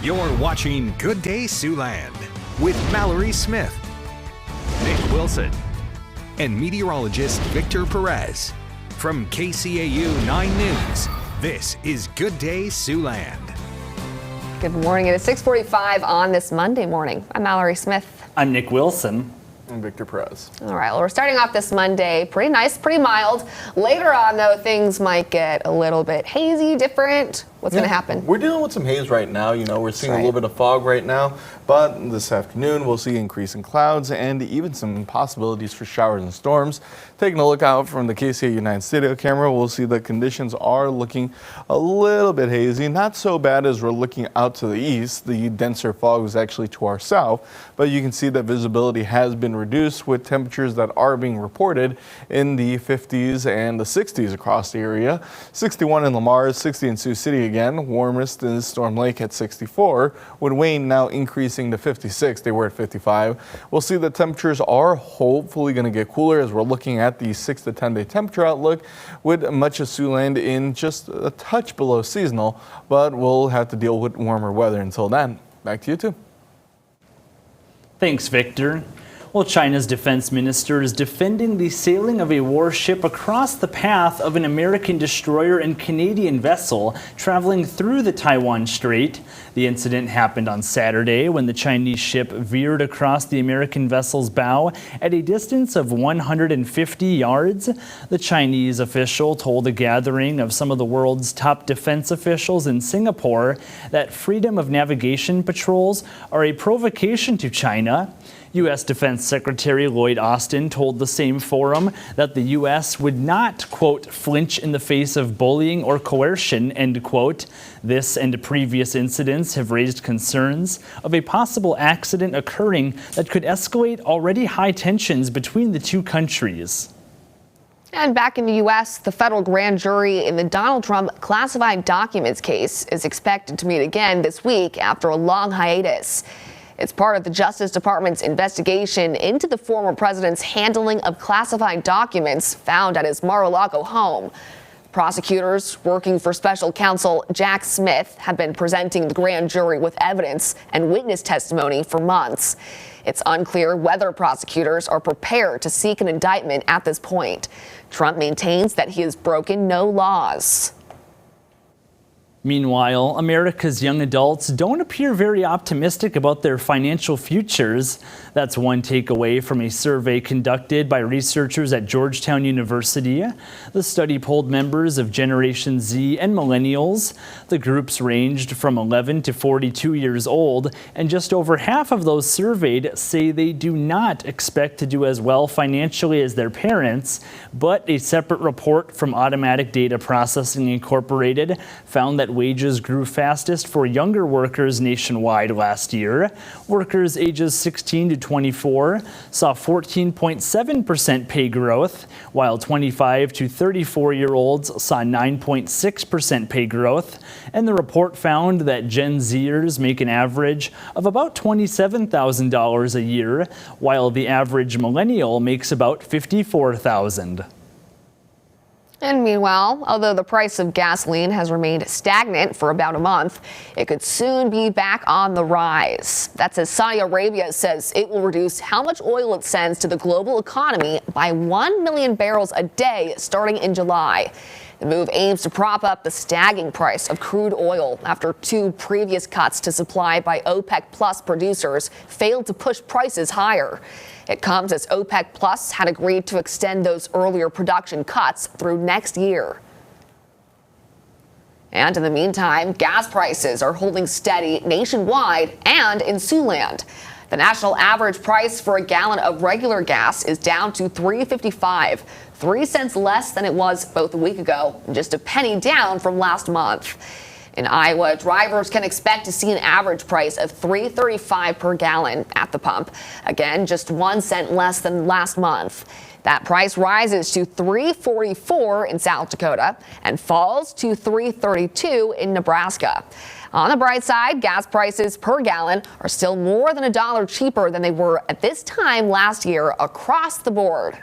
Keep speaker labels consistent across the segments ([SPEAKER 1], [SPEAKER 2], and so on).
[SPEAKER 1] You're watching Good Day Siouxland with Mallory Smith, Nick Wilson, and meteorologist Victor Perez. From KCAU 9 News, this is Good Day Siouxland.
[SPEAKER 2] Good morning. It is 6:45 on this Monday morning. I'm Mallory Smith.
[SPEAKER 3] I'm Nick Wilson.
[SPEAKER 4] I'm Victor Perez.
[SPEAKER 2] All right, well, we're starting off this Monday pretty nice, pretty mild. Later on, though, things might get a little bit hazy, different. What's going to happen?
[SPEAKER 4] We're dealing with some haze right now. You know, we're seeing a little bit of fog right now, but this afternoon we'll see increasing clouds and even some possibilities for showers and storms. Taking a look out from the KCAU-9 studio camera, we'll see the conditions are looking a little bit hazy. Not so bad as we're looking out to the east. The denser fog is actually to our south, but you can see that visibility has been reduced with temperatures that are being reported in the 50s and the 60s across the area. 61 in Lamar, 60 in Sioux City again, warmest in Storm Lake at 64, with Wayne now increasing to 56. They were at 55. We'll see the temperatures are hopefully going to get cooler as we're looking at the 6 to 10 day temperature outlook, with much of Siouxland in just a touch below seasonal, but we'll have to deal with warmer weather until then. Back to you two.
[SPEAKER 3] Thanks, Victor. Well, China's defense minister is defending the sailing of a warship across the path of an American destroyer and Canadian vessel traveling through the Taiwan Strait. The incident happened on Saturday when the Chinese ship veered across the American vessel's bow at a distance of 150 yards. The Chinese official told a gathering of some of the world's top defense officials in Singapore that freedom of navigation patrols are a provocation to China. U.S. Defense Secretary Lloyd Austin told the same forum that the U.S. would not, quote, flinch in the face of bullying or coercion, end quote. This and previous incidents have raised concerns of a possible accident occurring that could escalate already high tensions between the two countries.
[SPEAKER 2] And back in the U.S., the federal grand jury in the Donald Trump classified documents case is expected to meet again this week after a long hiatus. It's part of the Justice Department's investigation into the former president's handling of classified documents found at his Mar-a-Lago home. Prosecutors working for special counsel Jack Smith have been presenting the grand jury with evidence and witness testimony for months. It's unclear whether prosecutors are prepared to seek an indictment at this point. Trump maintains that he has broken no laws.
[SPEAKER 3] Meanwhile, America's young adults don't appear very optimistic about their financial futures. That's one takeaway from a survey conducted by researchers at Georgetown University. The study polled members of Generation Z and Millennials. The groups ranged from 11 to 42 years old, and just over half of those surveyed say they do not expect to do as well financially as their parents. But a separate report from Automatic Data Processing Incorporated found that wages grew fastest for younger workers nationwide last year. Workers ages 16 to 24 saw 14.7% pay growth, while 25 to 34-year-olds saw 9.6% pay growth. And the report found that Gen Zers make an average of about $27,000 a year, while the average millennial makes about $54,000.
[SPEAKER 2] And meanwhile, although the price of gasoline has remained stagnant for about a month, it could soon be back on the rise. That's as Saudi Arabia says it will reduce how much oil it sends to the global economy by 1 million barrels a day starting in July. The move aims to prop up the staggering price of crude oil after 2 previous cuts to supply by OPEC Plus producers failed to push prices higher. It comes as OPEC Plus had agreed to extend those earlier production cuts through next year. And in the meantime, gas prices are holding steady nationwide and in Siouxland. The national average price for a gallon of regular gas is down to $3.55, 3 cents less than it was both a week ago, and just a penny down from last month. In Iowa, drivers can expect to see an average price of $3.35 per gallon at the pump. Again, just 1 cent less than last month. That price rises to $3.44 in South Dakota and falls to $3.32 in Nebraska. On the bright side, gas prices per gallon are still more than $1 cheaper than they were at this time last year across the board.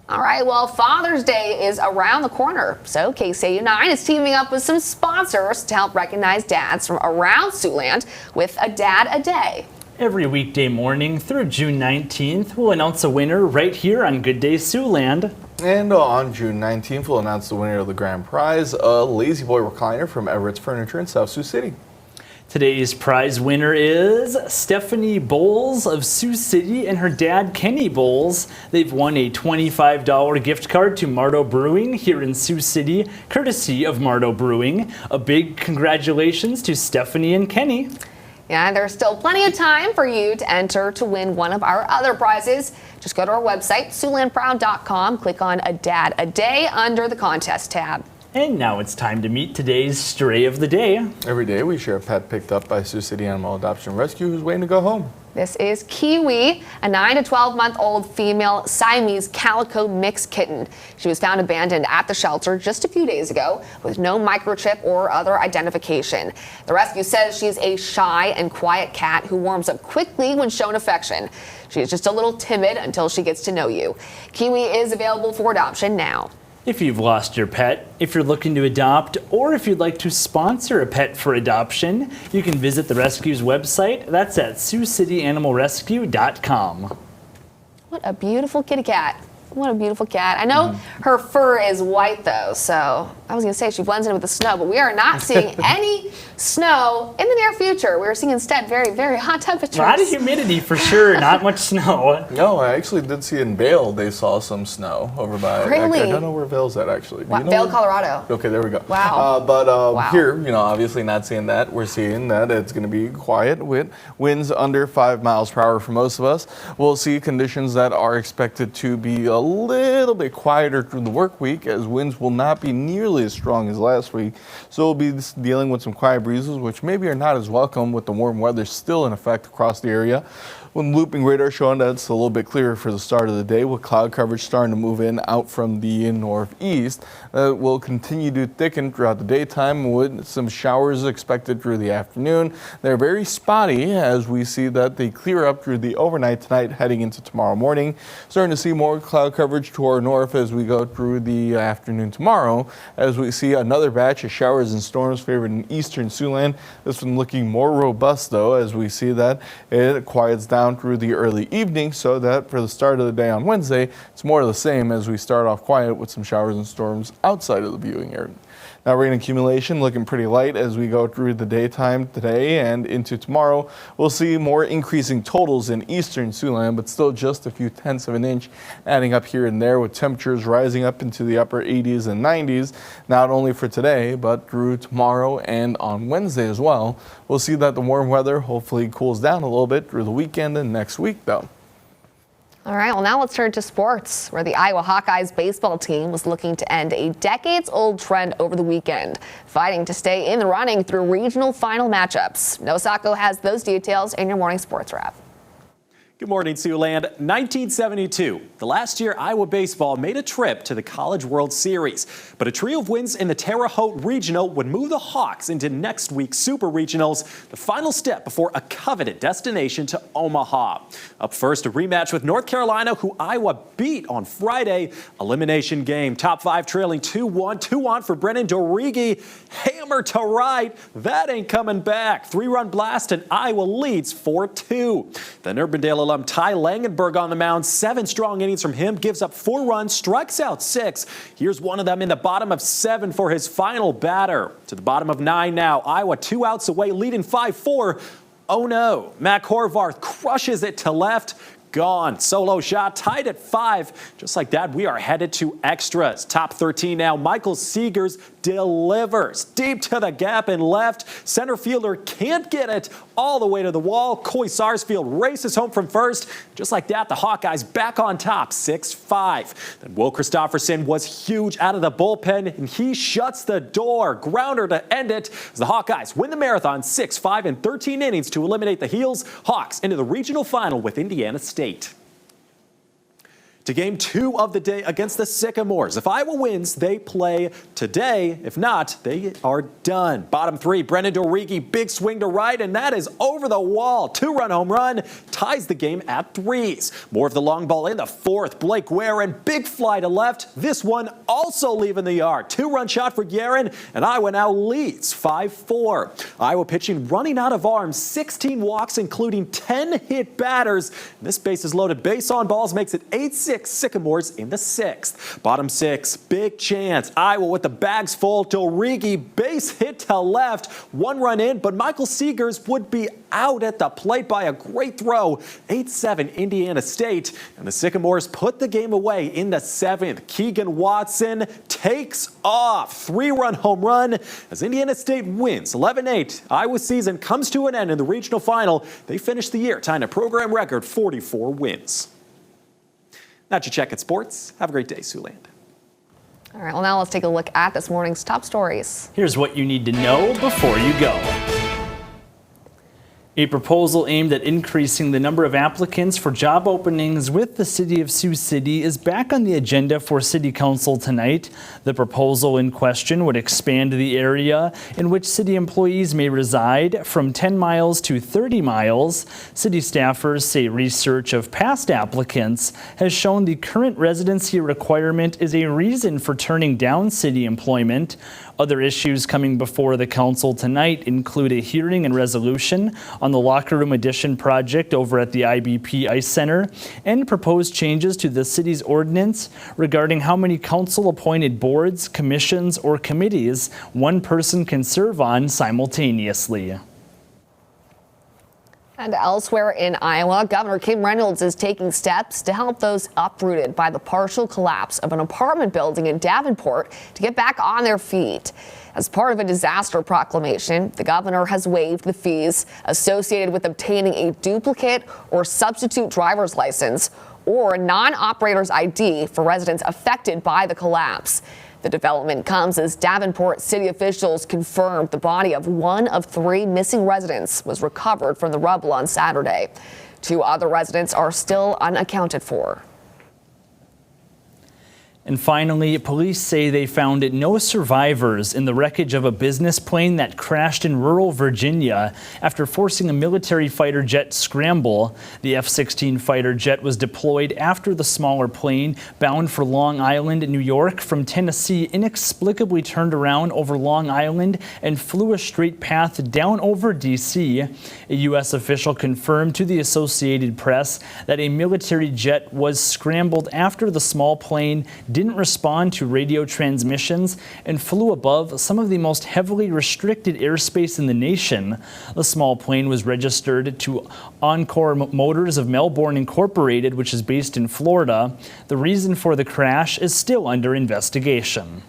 [SPEAKER 2] All right, well, Father's Day is around the corner, so KCAU-9 is teaming up with some sponsors to help recognize dads from around Siouxland with a Dad a Day.
[SPEAKER 3] Every weekday morning through June 19th, we'll announce a winner right here on Good Day Siouxland.
[SPEAKER 4] And on June 19th, we'll announce the winner of the grand prize, a Lazy Boy recliner from Everett's Furniture in South Sioux City.
[SPEAKER 3] Today's prize winner is Stephanie Bowles of Sioux City and her dad, Kenny Bowles. They've won a $25 gift card to Mardo Brewing here in Sioux City, courtesy of Mardo Brewing. A big congratulations to Stephanie and Kenny.
[SPEAKER 2] Yeah, there's still plenty of time for you to enter to win one of our other prizes. Just go to our website, siouxlandproud.com, click on A Dad a Day under the contest tab.
[SPEAKER 3] And now it's time to meet today's Stray of the Day.
[SPEAKER 4] Every day we share a pet picked up by Sioux City Animal Adoption Rescue who's waiting to go home.
[SPEAKER 2] This is Kiwi, a 9 to 12-month-old female Siamese calico mixed kitten. She was found abandoned at the shelter just a few days ago with no microchip or other identification. The rescue says she's a shy and quiet cat who warms up quickly when shown affection. She is just a little timid until she gets to know you. Kiwi is available for adoption now.
[SPEAKER 3] If you've lost your pet, if you're looking to adopt, or if you'd like to sponsor a pet for adoption, you can visit the rescue's website. That's at SiouxCityAnimalRescue.com.
[SPEAKER 2] What a beautiful kitty cat. What a beautiful cat. I know her fur is white though, so I was gonna say she blends in with the snow, but we are not seeing any snow in the near future. We're seeing instead very, very hot temperatures.
[SPEAKER 3] A lot of humidity for sure, not much snow.
[SPEAKER 4] No, I actually did see in Vail they saw some snow over by.
[SPEAKER 2] Really?
[SPEAKER 4] I don't know where Vail's at actually. Do you know
[SPEAKER 2] Vail,
[SPEAKER 4] where?
[SPEAKER 2] Colorado.
[SPEAKER 4] Okay, there we go.
[SPEAKER 2] Wow.
[SPEAKER 4] But here, obviously not seeing that. We're seeing that it's going to be quiet with winds under 5 miles per hour for most of us. We'll see conditions that are expected to be a little bit quieter through the work week as winds will not be nearly as strong as last week. So we'll be dealing with some quiet breezes, which maybe are not as welcome with the warm weather still in effect across the area. With looping radar showing that it's a little bit clearer for the start of the day with cloud coverage starting to move in out from the northeast. Will continue to thicken throughout the daytime with some showers expected through the afternoon. They're very spotty as we see that they clear up through the overnight tonight heading into tomorrow morning. Starting to see more cloud coverage to our north as we go through the afternoon tomorrow as we see another batch of showers and storms favored in eastern Siouxland. This one looking more robust though as we see that it quiets down through the early evening so that for the start of the day on Wednesday, it's more of the same as we start off quiet with some showers and storms outside of the viewing area. Now rain accumulation looking pretty light as we go through the daytime today and into tomorrow. We'll see more increasing totals in eastern Siouxland, but still just a few tenths of an inch adding up here and there with temperatures rising up into the upper 80s and 90s, not only for today, but through tomorrow and on Wednesday as well. We'll see that the warm weather hopefully cools down a little bit through the weekend and next week though.
[SPEAKER 2] All right, well now let's turn to sports, where the Iowa Hawkeyes baseball team was looking to end a decades-old trend over the weekend, fighting to stay in the running through regional final matchups. Noah Sacco has those details in your morning sports wrap.
[SPEAKER 5] Good morning, Siouxland. 1972, the last year Iowa baseball made a trip to the College World Series. But a trio of wins in the Terre Haute Regional would move the Hawks into next week's Super Regionals, the final step before a coveted destination to Omaha. Up first, a rematch with North Carolina, who Iowa beat on Friday. Elimination game, top five trailing 2-1, 2-on for Brennan Dorigi. Hammer to right, that ain't coming back. 3-run blast and Iowa leads 4-2. Then Urbandale alum Ty Langenberg on the mound. 7 strong innings from him, gives up 4 runs, strikes out 6. Here's one of them in the bottom of 7 for his final batter. To the bottom of 9 now. Iowa 2 outs away, leading 5-4. Oh no, Mac Horvath crushes it to left. Gone. Solo shot tied at 5. Just like that, we are headed to extras. Top 13 now. Michael Seegers delivers deep to the gap and left. Center fielder can't get it all the way to the wall. Coy Sarsfield races home from first. Just like that, the Hawkeyes back on top, 6-5. Then Will Christofferson was huge out of the bullpen, and he shuts the door. Grounder to end it as the Hawkeyes win the marathon 6-5 in 13 innings to eliminate the Heels. Hawks into the regional final with Indiana State. To game 2 of the day against the Sycamores. If Iowa wins, they play today. If not, they are done. Bottom 3, Brendan Dorigi, big swing to right, and that is over the wall. 2-run home run, ties the game at 3s. More of the long ball in the 4th. Blake Guerin, big fly to left. This one also leaving the yard. 2-run shot for Guerin, and Iowa now leads 5-4. Iowa pitching running out of arms, 16 walks, including 10 hit batters. And this base is loaded. Base on balls makes it 8-6. Sycamores in the 6th. Bottom 6, big chance. Iowa with the bags full. Dorigi, base hit to left. 1 run in, but Michael Seegers would be out at the plate by a great throw. 8-7 Indiana State. And the Sycamores put the game away in the 7th. Keegan Watson takes off. 3-run home run as Indiana State wins 11-8. Iowa's season comes to an end in the regional final. They finished the year tying a program record 44 wins. That's your check at sports. Have a great day, Siouxland.
[SPEAKER 2] All right, well, now let's take a look at this morning's top stories.
[SPEAKER 3] Here's what you need to know before you go. A proposal aimed at increasing the number of applicants for job openings with the city of Sioux City is back on the agenda for City Council tonight. The proposal in question would expand the area in which city employees may reside from 10 miles to 30 miles. City staffers say research of past applicants has shown the current residency requirement is a reason for turning down city employment. Other issues coming before the council tonight include a hearing and resolution on the locker room addition project over at the IBP Ice Center and proposed changes to the city's ordinance regarding how many council-appointed boards, commissions, or committees one person can serve on simultaneously.
[SPEAKER 2] And elsewhere in Iowa, Governor Kim Reynolds is taking steps to help those uprooted by the partial collapse of an apartment building in Davenport to get back on their feet. As part of a disaster proclamation, the governor has waived the fees associated with obtaining a duplicate or substitute driver's license or non-operator's ID for residents affected by the collapse. The development comes as Davenport city officials confirmed the body of one of 3 missing residents was recovered from the rubble on Saturday. 2 other residents are still unaccounted for.
[SPEAKER 3] And finally, police say they found no survivors in the wreckage of a business plane that crashed in rural Virginia after forcing a military fighter jet scramble. The F-16 fighter jet was deployed after the smaller plane, bound for Long Island, New York, from Tennessee, inexplicably turned around over Long Island and flew a straight path down over D.C. A U.S. official confirmed to the Associated Press that a military jet was scrambled after the small plane didn't respond to radio transmissions and flew above some of the most heavily restricted airspace in the nation. The small plane was registered to Encore Motors of Melbourne Incorporated, which is based in Florida. The reason for the crash is still under investigation.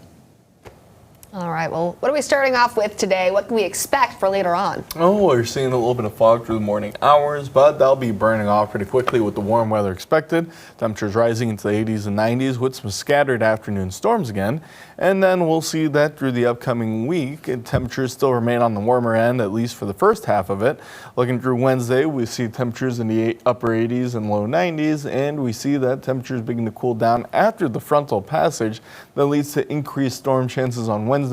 [SPEAKER 2] All right, well, what are we starting off with today? What can we expect for later on?
[SPEAKER 4] Oh, we're seeing a little bit of fog through the morning hours, but that'll be burning off pretty quickly with the warm weather expected. Temperatures rising into the 80s and 90s with some scattered afternoon storms again. And then we'll see that through the upcoming week. And temperatures still remain on the warmer end, at least for the first half of it. Looking through Wednesday, we see temperatures in the upper 80s and low 90s, and we see that temperatures begin to cool down after the frontal passage that leads to increased storm chances on Wednesday.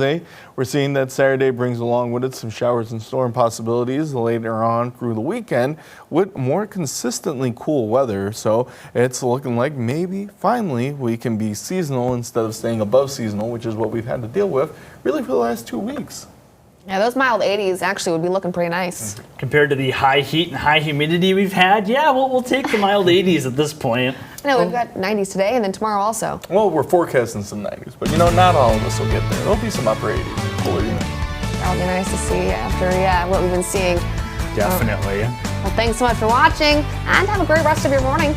[SPEAKER 4] We're seeing that Saturday brings along with it some showers and storm possibilities later on through the weekend with more consistently cool weather. So it's looking like maybe finally we can be seasonal instead of staying above seasonal, which is what we've had to deal with really for the last 2 weeks.
[SPEAKER 2] Yeah, those mild 80s actually would be looking pretty nice.
[SPEAKER 3] Compared to the high heat and high humidity we've had, yeah, we'll take the mild 80s at this point.
[SPEAKER 2] I know, we've got 90s today and then tomorrow also.
[SPEAKER 4] Well, we're forecasting some 90s, but not all of us will get there. There'll be some upper 80s, cooler units.
[SPEAKER 2] That'll be nice to see after, what we've been seeing.
[SPEAKER 3] Definitely.
[SPEAKER 2] Well, thanks so much for watching and have a great rest of your morning.